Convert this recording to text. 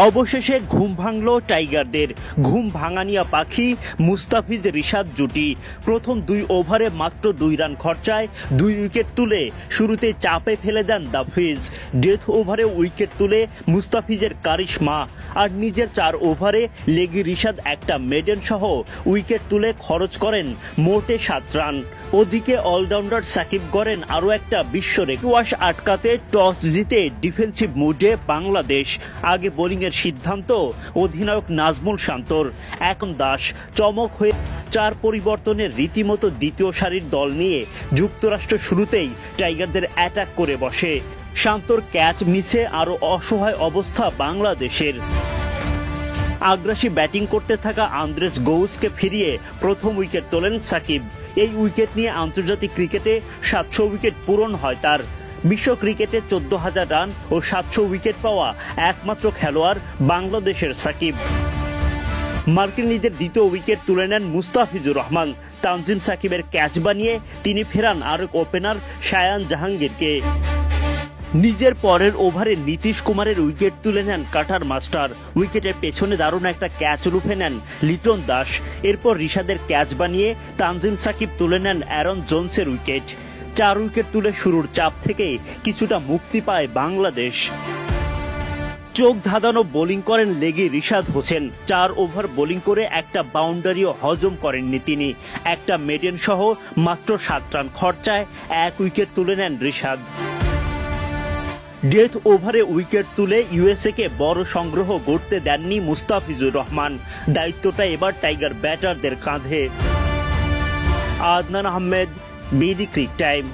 অবশেষে ঘুম ভাঙল টাইগারদের। ঘুম ভাঙানিয়া পাখি মুস্তাফিজ রিশাদ জুটি প্রথম 2 ওভারে মাত্র 2 রান খরচায় 2 উইকেট তুলে শুরুতে চাপে ফেলে দেন দাফিজ। ডেথ ওভারে উইকেট তুলে মুস্তাফিজের কারিশমা, আর নিজের 4 ওভারে লেগি রিশাদ একটা মেডেন সহ উইকেট তুলে খরচ করেন মোটে 7 রান। ওদিকে অলরাউন্ডার সাকিব করেন আরও একটা বিশ্ব রেকর্ড আটকাতে টস জিতে ডিফেন্সিভ মুডে বাংলাদেশ। আগে বোলিংয়ের সিদ্ধান্ত অধিনায়ক নাজমুল শান্তর। এখন দাস চমক হয়ে 4 পরিবর্তনের রীতিমতো দ্বিতীয় সারির দল নিয়ে যুক্তরাষ্ট্র শুরুতেই টাইগারদের অ্যাটাক করে বসে। শান্তর ক্যাচ মিসে আরও অসহায় অবস্থা বাংলাদেশের। আগ্রাসী ব্যাটিং করতে থাকা আন্দ্রেস গৌসকে ফিরিয়ে প্রথম উইকেট তোলেন সাকিব। এই উইকেট নিয়ে আন্তর্জাতিক ক্রিকেটে 700 উইকেট পূরণ হয় তার। বিশ্ব ক্রিকেটে 14,000 রান ও 700 উইকেট পাওয়া একমাত্র খেলোয়াড় বাংলাদেশের সাকিব। মার্কিন লিগের দ্বিতীয় উইকেট তুলে নেন মুস্তাফিজুর রহমান। তানজিম সাকিবের ক্যাচ বানিয়ে তিনি ফেরান আরেক ওপেনার শায়ান জাহাঙ্গীরকে। নিজের পরের ওভারে নীতিশ কুমারের উইকেট তুলে নেন কাটার মাস্টার। উইকেটের পেছনে দারুণ একটা ক্যাচ লুফে নেন লিটন দাস। এরপর রিশাদের ক্যাচ বানিয়ে তানজিম সাকিব তুলে নেন অ্যারন জোন্সের উইকেট। 4 উইকেট তুলে শুরুর চাপ থেকে কিছুটা মুক্তি পায় বাংলাদেশ। চোখ ধাঁধানো বোলিং করেন লেগি রিশাদ হোসেন। 4 ওভার বোলিং করে একটা বাউন্ডারিও হজম করেননি তিনি। একটা মেডেন সহ মাত্র 7 রান খরচায় 1 উইকেট তুলে নেন রিশাদ। ডেথ ওভারে উইকেট তুলে ইউএসএকে বড় সংগ্রহ গড়তে দেননি মুস্তাফিজুর রহমান। দায়িত্বটা এবার টাইগার ব্যাটারদের কাঁধে। Adnan Ahmed, BD cric time.